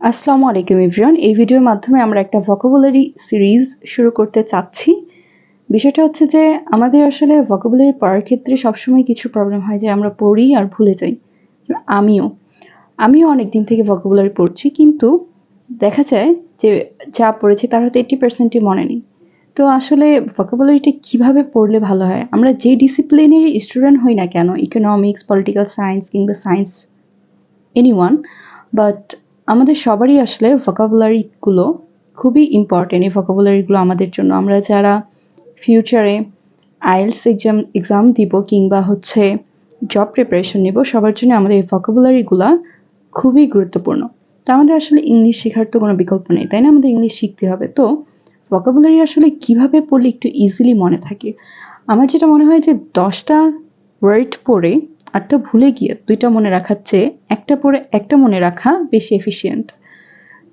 আসসালামু আলাইকুম এভরিওয়ান। এই ভিডিওর মাধ্যমে আমরা একটা ভোকাবুলারি সিরিজ শুরু করতে চাচ্ছি। বিষয়টা হচ্ছে যে আমাদের আসলে ভোকাবুলারি পড়ার ক্ষেত্রে সবসময় কিছু প্রবলেম হয় যে আমরা পড়ি আর ভুলে যাই। আমিও আমিও অনেক দিন থেকে ভোকাবুলারি পড়ছি, কিন্তু দেখা যায় যে যা পড়েছি তার হয়তো 80%ই মনে নেই। তো আসলে ভোকাবুলারিটা কিভাবে পড়লে ভালো হয়? আমরা যে ডিসিপ্লিনেরই স্টুডেন্ট হই না কেন, ইকোনমিক্স, পলিটিক্যাল সায়েন্স কিংবা সায়েন্স, এনিওয়ান, বাট আমাদের সবারই আসলে ভোকাবুলারিগুলো খুবই ইম্পর্টেন্ট। এই ভোকাবুলারিগুলো আমাদের জন্য, আমরা যারা ফিউচারে আইএলটিএস এক্সাম দিব কিংবা হচ্ছে জব প্রিপারেশন নেব, সবার জন্য আমাদের এই ভোকাবুলারিগুলো খুবই গুরুত্বপূর্ণ। তো আমাদের আসলে ইংলিশ শেখার তো কোনো বিকল্প নেই, তাই না? আমাদের ইংলিশ শিখতে হবে। তো ভোকাবুলারি আসলে কিভাবে পড়লে একটু ইজিলি মনে থাকে? আমার যেটা মনে হয় যে 10টা ওয়ার্ড পড়ে 8টা ভুলে গিয়ে 2টা মনে রাখার চেয়ে একটা পড়ে একটা মনে রাখা বেশি এফিশিয়েন্ট।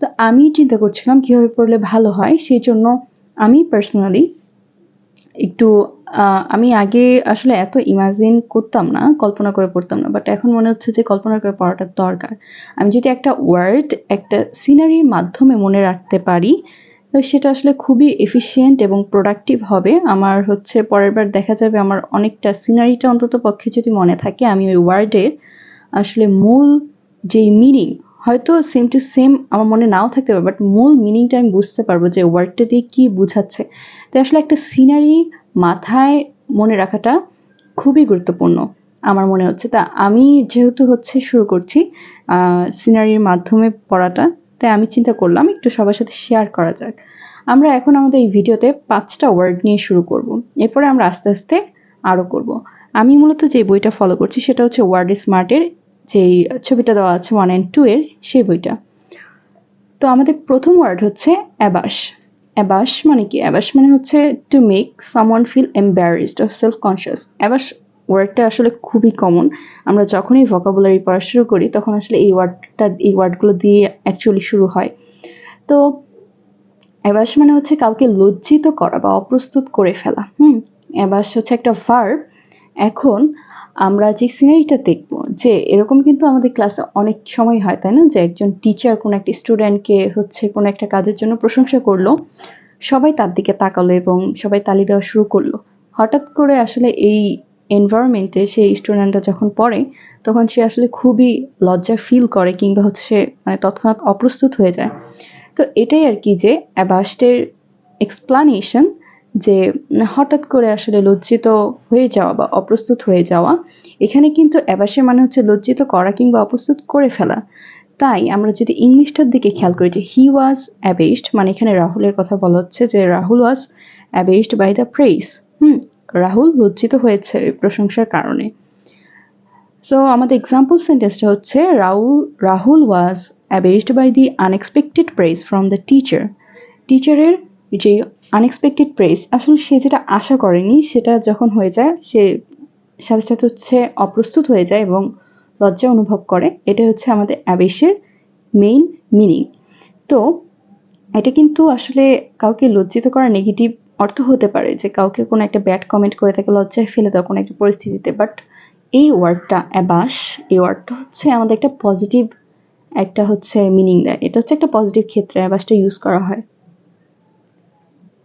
তো আমি চিন্তা করছিলাম কিভাবে পড়লে ভালো হয়, সেই জন্য আমি পার্সোনালি একটু আমি আগে আসলে এত ইমাজিন করতাম না, কল্পনা করে পড়তাম না, বাট এখন মনে হচ্ছে যে কল্পনা করে পড়াটা দরকার। আমি যদি একটা ওয়ার্ড একটা সিনারির মাধ্যমে মনে রাখতে পারি, তো সেটা আসলে খুবই এফিশিয়েন্ট এবং প্রোডাক্টিভ হবে। আমার হচ্ছে পরের বার দেখা যাবে আমার অনেকটা সিনারিটা অন্তত পক্ষে যদি মনে থাকে, আমি ওই ওয়ার্ডের আসলে মূল যেই মিনিং, হয়তো সেম টু সেম আমার মনে নাও থাকতে পারে, বাট মূল মিনিংটা আমি বুঝতে পারবো যে ওয়ার্ডটা দিয়ে কী বোঝাচ্ছে। তাই আসলে একটা সিনারি মাথায় মনে রাখাটা খুবই গুরুত্বপূর্ণ আমার মনে হচ্ছে। তা আমি যেহেতু হচ্ছে শুরু করছি সিনারির মাধ্যমে পড়াটা, তাই আমি চিন্তা করলাম একটু সবার সাথে শেয়ার করা যাক। আমরা এখন আমাদের এই ভিডিওতে 5টা ওয়ার্ড নিয়ে শুরু করব, এরপরে আমরা আস্তে আস্তে আরও করব। আমি মূলত যে বইটা ফলো করছি সেটা হচ্ছে ওয়ার্ড স্মার্টের, যেই ছবিটা দেওয়া আছে 1 and 2 এর, সেই বইটা। তো আমাদের প্রথম ওয়ার্ড হচ্ছে অ্যাবাশ। অ্যাবাশ মানে কি? অ্যাবাশ মানে হচ্ছে to make someone feel embarrassed or self conscious. Abash ওয়ার্ডটা আসলে খুবই কমন। আমরা যখনই ভোকাবুলারি পড়া শুরু করি তখন আসলে এই ওয়ার্ডগুলো দিয়ে অ্যাকচুয়ালি শুরু হয়। তো অ্যাবাশ মানে হচ্ছে কাউকে লজ্জিত করা বা অপ্রস্তুত করে ফেলা। অ্যাবাশ হচ্ছে একটা ভার্ব। এখন আমরা যে সিনারিটা দেখব, যে এরকম কিন্তু আমাদের ক্লাসে অনেক সময় হয়, তাই না? যে একজন টিচার কোনো একটা স্টুডেন্টকে হচ্ছে কোনো একটা কাজের জন্য প্রশংসা করলো, সবাই তার দিকে তাকালো এবং সবাই তালি দেওয়া শুরু করলো। হঠাৎ করে আসলে এই এনভায়রনমেন্টে সেই স্টুডেন্টটা যখন পড়ে, তখন সে আসলে খুবই লজ্জা ফিল করে কিংবা হচ্ছে মানে তৎক্ষণাৎ অপ্রস্তুত হয়ে যায়। তো এটাই আর কি যে অ্যাবাস্টের এক্সপ্লানেশন, যে হঠাৎ করে আসলে লজ্জিত হয়ে যাওয়া বা অপ্রস্তুত হয়ে যাওয়া। এখানে কিন্তু অ্যাবাসের মানে হচ্ছে লজ্জিত করা কিংবা অপ্রস্তুত করে ফেলা। তাই আমরা যদি ইংলিশটার দিকে খেয়াল করি যে হি ওয়াজ অ্যাবেসড, মানে এখানে রাহুলের কথা বলা হচ্ছে যে Rahul was abashed by the praise. Rahul লজ্জিত হয়েছে প্রশংসার কারণে। সো আমাদের এক্সাম্পল সেন্টেন্সটা হচ্ছে Rahul was abashed by the unexpected praise from the teacher. টিচারের যে আনএক্সপেক্টেড প্রেজ, আসলে সে যেটা আশা করেনি সেটা যখন হয়ে যায়, সে সাথে সাথে হচ্ছে অপ্রস্তুত হয়ে যায় এবং লজ্জা অনুভব করে। এটা হচ্ছে আমাদের অ্যাবেসের মেইন মিনিং। তো এটা কিন্তু আসলে কাউকে লজ্জিত করা নেগেটিভ অর্থ হতে পারে, যে কাউকে কোনো একটা ব্যাড কমেন্ট করে তাকে লজ্জায় ফেলে দেওয়া কোনো একটা পরিস্থিতিতে। বাট এই ওয়ার্ডটা অ্যাবাস, এই ওয়ার্ডটা হচ্ছে আমাদের একটা পজিটিভ একটা হচ্ছে মিনিং দেয়। এটা হচ্ছে একটা পজিটিভ ক্ষেত্রে অ্যাবাসটা ইউজ করা হয়।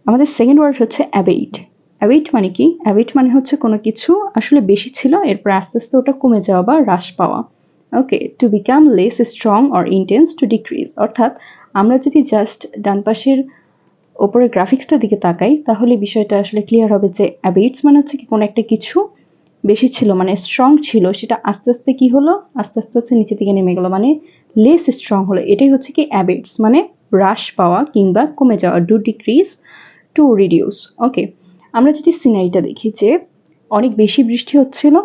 আমাদের সেকেন্ড ওয়ার্ড হচ্ছে অ্যাবেইট। অ্যাবেইট মানে কি? অ্যাবেইট মানে হচ্ছে কোনো কিছু আসলে বেশি ছিল, এরপর আস্তে আস্তে ওটা কমে যাওয়া বা হ্রাস পাওয়া। Okay, to become less strong or intense, to decrease. অর্থাৎ আমরা যদি জাস্ট ডান পাশের ওপরের গ্রাফিক্সটার দিকে তাকাই, তাহলে বিষয়টা আসলে ক্লিয়ার হবে যে অ্যাবেইটস মানে হচ্ছে কি কোনো একটা কিছু বেশি ছিল, মানে স্ট্রং ছিল, সেটা আস্তে আস্তে কি হলো, আস্তে আস্তে হচ্ছে নিচে দিকে নেমে গেল, মানে লেস স্ট্রং হলো। এটাই হচ্ছে কি অ্যাবেইটস, মানে হ্রাস পাওয়া কিংবা কমে যাওয়া। To decrease, to reduce. Okay, আমরা যদি সিনারিটা দেখি যে অনেক বেশি বৃষ্টি হচ্ছিল,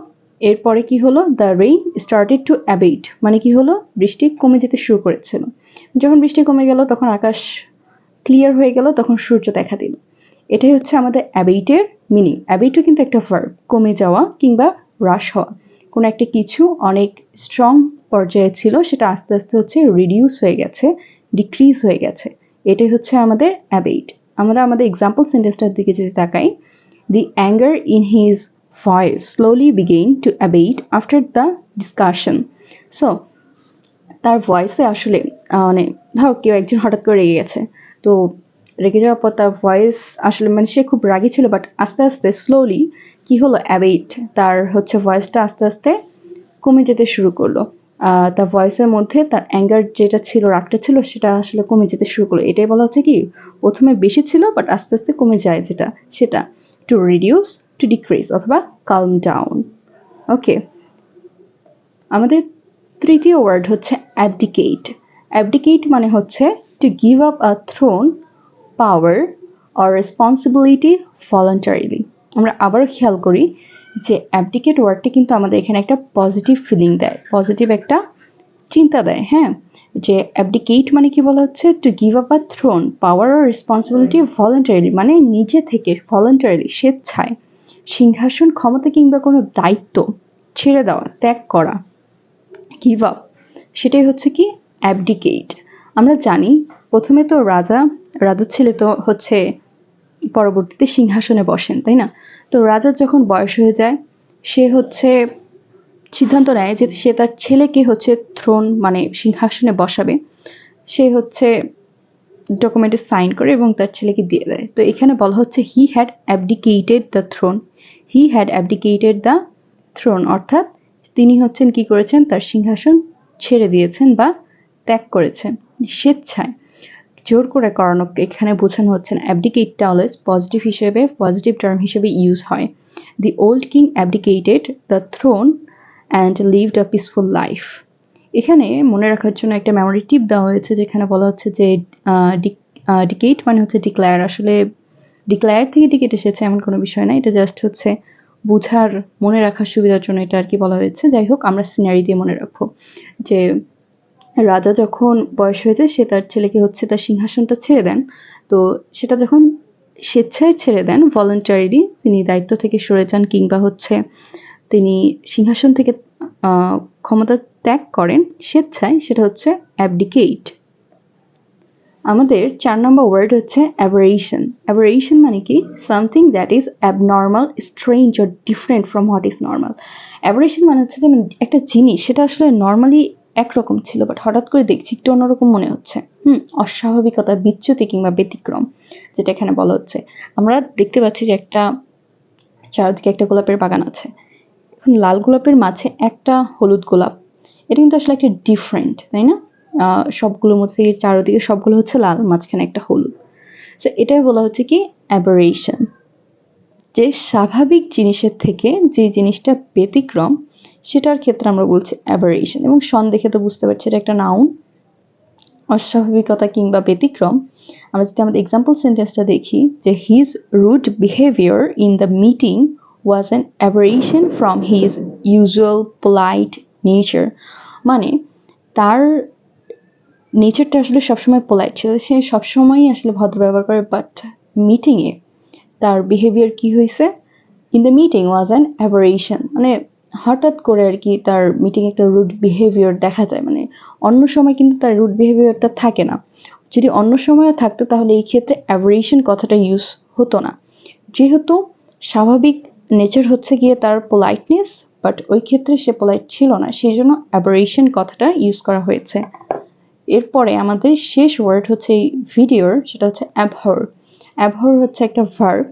এরপরে কি হলো, দ্য রেইন স্টার্টেড টু অ্যাবেইট, মানে কি হলো, বৃষ্টি কমে যেতে শুরু করেছিল। যখন বৃষ্টি কমে গেল তখন আকাশ ক্লিয়ার হয়ে গেল, তখন সূর্য দেখা দিল। এটাই হচ্ছে আমাদের অ্যাবেইটের মিনিং। অ্যাবেইটও কিন্তু একটা ভার্ব, কমে যাওয়া কিংবা হ্রাস হওয়া। কোনো একটা কিছু অনেক স্ট্রং পর্যায়ে ছিল, সেটা আস্তে আস্তে হচ্ছে রিডিউস হয়ে গেছে, ডিক্রিজ হয়ে গেছে। এটাই হচ্ছে আমাদের অ্যাবেইট। আমরা আমাদের এক্সাম্পল সেন্টেন্সটার দিকে যদি তাকাই, the anger in his voice slowly began to abate after the discussion. So তার ভয়েসে আসলে মানে ধরো কেউ একজন হঠাৎ করে রেগে গেছে, তো রেগে যাওয়ার পর তার ভয়েস আসলে মানে সে খুব রাগী ছিল, বাট আস্তে আস্তে স্লোলি কি হলো, অ্যাবেট তার হচ্ছে ভয়েসটা আস্তে আস্তে কমে যেতে শুরু করলো। তার ভয়েসের মধ্যে তার অ্যাঙ্গার যেটা ছিল, রাগটা ছিল, সেটা আসলে কমে যেতে শুরু করলো। এটাই বলা হচ্ছে কি, প্রথমে বেশি ছিল বাট আস্তে আস্তে কমে যায়, যেটা সেটা টু রিডিউস, টু ডিক্রিজ অথবা কালম ডাউন। ওকে, আমাদের তৃতীয় ওয়ার্ড হচ্ছে অ্যাবডিকেট। অ্যাবডিকেট মানে হচ্ছে to give up a throne, power or responsibility voluntarily. আমরা আবারও খেয়াল করি যে অ্যাবডিকেট ওয়ার্ডটি কিন্তু আমাদের এখানে একটা পজিটিভ ফিলিং দেয়, পজিটিভ একটা চিন্তা দেয়। হ্যাঁ, যে অ্যাবডিকেট মানে কি বলা হচ্ছে, to give up a throne, power or responsibility voluntarily, মানে নিজে থেকে ভলান্টারিলি, স্বেচ্ছায় সিংহাসন, ক্ষমতা কিংবা কোনো দায়িত্ব ছেড়ে দেওয়া, ত্যাগ করা, গিভ আপ, সেটাই হচ্ছে কি অ্যাবডিকেট। আমরা জানি প্রথমে তো রাজা ছেলে তো হচ্ছে পরবর্তীতে সিংহাসনে বসেন, তাই না? তো রাজার যখন বয়স হয়ে যায়, সে হচ্ছে সিদ্ধান্ত নেয় যে সে তার ছেলেকে হচ্ছে থ্রোন মানে সিংহাসনে বসাবে। সে হচ্ছে ডকুমেন্টে সাইন করে এবং তার ছেলেকে দিয়ে দেয়। তো এখানে বলা হচ্ছে he had abdicated the throne, he had abdicated the throne, অর্থাৎ তিনি হচ্ছেন কি করেছেন, তার সিংহাসন ছেড়ে দিয়েছেন বা ত্যাগ করেছেন স্বেচ্ছায়। জোর করে করানো এখানে বোঝানো হচ্ছে না। অ্যাবডিকেটটা অলওয়েজ পজিটিভ হিসেবে, পজিটিভ টার্ম হিসেবে ইউজ হয়। The old king abdicated the throne and lived a peaceful life. এখানে মনে রাখার জন্য একটা মেমোরি টিপ দেওয়া হয়েছে, যেখানে বলা হচ্ছে যে ডিকেট মানে হচ্ছে ডিক্লেয়ার। আসলে ডিক্লেয়ার থেকে ডিকেট এসেছে এমন কোনো বিষয় না, এটা জাস্ট হচ্ছে বুঝার, মনে রাখার সুবিধার জন্য এটা আর কি বলা হয়েছে। যাই হোক, আমরা সিনারি দিয়ে মনে রাখবো যে রাজা যখন বয়স হয়ে যায়, সে তার ছেলেকে হচ্ছে তার সিংহাসনটা ছেড়ে দেন। তো সেটা যখন স্বেচ্ছায় ছেড়ে দেন, ভলান্টারিলি তিনি দায়িত্ব থেকে সরে যান কিংবা হচ্ছে তিনি সিংহাসন থেকে ক্ষমতা ত্যাগ করেন স্বেচ্ছায়, সেটা হচ্ছে অ্যাবডিকেট। আমাদের 4 নম্বর ওয়ার্ড হচ্ছে অ্যাবারেশন। অ্যাবারেশন মানে কি, something that is abnormal, strange or different from what is normal. Aberration মানে হচ্ছে যেমন একটা জিনিস, সেটা আসলে নর্মালি একরকম ছিল বাট হঠাৎ করে দেখছি একটু অন্যরকম মনে হচ্ছে। অস্বাভাবিকতা, বিচ্যুতি কিংবা ব্যতিক্রম, যেটা এখানে বলা হচ্ছে। আমরা দেখতে পাচ্ছি যে একটা চারদিকে একটা গোলাপের বাগান আছে। এখন লাল গোলাপের মাঝে একটা হলুদ গোলাপ, এটা কিন্তু আসলে একটা ডিফারেন্ট, তাই না? সবগুলোর মধ্যে থেকে চারদিকে সবগুলো হচ্ছে লাল, মাঝখানে একটা হলুদ। সো এটাই বলা হচ্ছে কি অ্যাবারেশন, যে স্বাভাবিক জিনিসের থেকে যে জিনিসটা ব্যতিক্রম, সেটার ক্ষেত্রে আমরা বলছি অ্যাবারেশন। এবং সন দেখে তো বুঝতে পারছি এটা একটা নাউন, অস্বাভাবিকতা কিংবা ব্যতিক্রম। আমরা যদি আমাদের এক্সাম্পল সেন্টেন্সটা দেখি, যে his rude behaviour in the meeting was an aberration from his usual polite nature. মানে তার নেচারটা আসলে সবসময় পোলাইট ছিল, সে সবসময়ই আসলে ভদ্র ব্যবহার করে, বাট মিটিংয়ে তার বিহেভিয়ার কি হয়েছে, in the meeting was an aberration, মানে হঠাৎ করে আর কি তার মিটিং একটা রুড বিহেভিয়ার দেখা যায়। মানে অন্য সময় কিন্তু তার রুড বিহেভিয়ারটা থাকে না। যদি অন্য সময় থাকতো তাহলে এই ক্ষেত্রে অ্যাবারেশন কথাটা ইউজ হতো না। যেহেতু স্বাভাবিক নেচার হচ্ছে গিয়ে তার পোলাইটনেস, বাট ওই ক্ষেত্রে সে পোলাইট ছিল না, সেই জন্য অ্যাবারেশন কথাটা ইউজ করা হয়েছে। এরপরে আমাদের শেষ ওয়ার্ড হচ্ছে এই ভিডিওর, সেটা হচ্ছে অ্যাবহর। অ্যাবহর হচ্ছে একটা verb,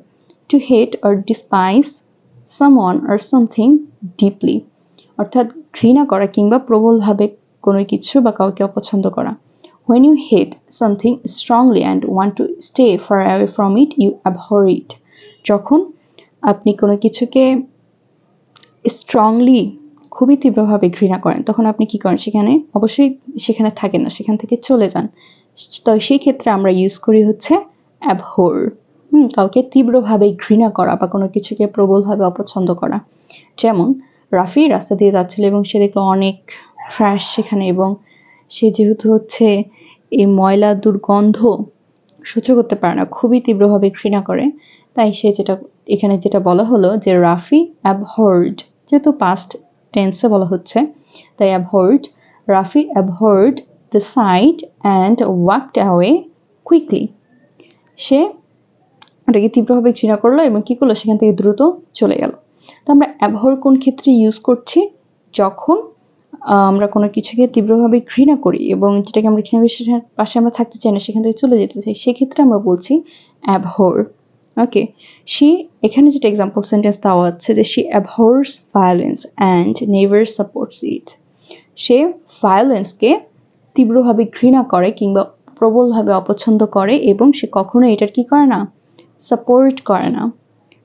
two hate or despise someone or something deeply, অর্থাৎ ঘৃণা করা কিংবা প্রবলভাবে কোনো কিছু বা কাউকে অপছন্দ করা। When you hate something strongly and want to stay far away from it, you abhor it. যখন আপনি কোনো কিছুকে স্ট্রংলি, খুবই তীব্রভাবে ঘৃণা করেন, তখন আপনি কি করেন, সেখানে অবশ্যই সেখানে থাকেন না, সেখান থেকে চলে যান। তো সেই ক্ষেত্রে আমরা ইউজ করি হচ্ছে অ্যাবহর। কাউকে তীব্রভাবে ঘৃণা করা বা কোনো কিছুকে প্রবলভাবে অপছন্দ করা। যেমন রাফি রাস্তা দিয়ে যাচ্ছিল এবং সে দেখলো অনেক ট্র্যাশ সেখানে, এবং সে যেহেতু হচ্ছে এই ময়লা দুর্গন্ধ সহ্য করতে পারে না, খুবই তীব্রভাবে ঘৃণা করে, তাই সে এখানে যেটা বলা হলো যে রাফি অ্যাবহর্ড, যেহেতু পাস্ট টেন্সে বলা হচ্ছে তাই abhorred, Rafi abhorred the sight and walked away quickly. সে ওটাকে তীব্রভাবে ঘৃণা করলো এবং কি করলো, সেখান থেকে দ্রুত চলে গেল। তো আমরা অ্যাবহর কোন ক্ষেত্রে ইউজ করছি, যখন আমরা কোনো কিছুকে তীব্রভাবে ঘৃণা করি এবং যেটাকে আমরা ঘৃণা বিশ্বাসের পাশে আমরা থাকতে চাই না, সেখান থেকে চলে যেতে চাই, সেক্ষেত্রে আমরা বলছি abhor. ওকে, এখানে যেটা এক্সাম্পল সেন্টেন্স দেওয়া আছে যে she abhors violence and never supports it. সে ভায়োলেন্সকে তীব্রভাবে ঘৃণা করে কিংবা প্রবলভাবে অপছন্দ করে এবং সে কখনো এটার কি করে না, সাপোর্ট করে না।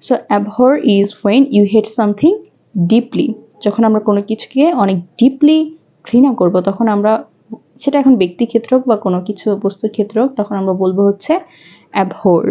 So abhor is when you hate something deeply. যখন আমরা কোনো কিছুকে অনেক ডিপলি ঘৃণা করব, তখন আমরা, সেটা এখন ব্যক্তি ক্ষেত্রে হোক বা কোনো কিছু বস্তুর ক্ষেত্রে হোক, তখন আমরা বলবো হচ্ছে abhor.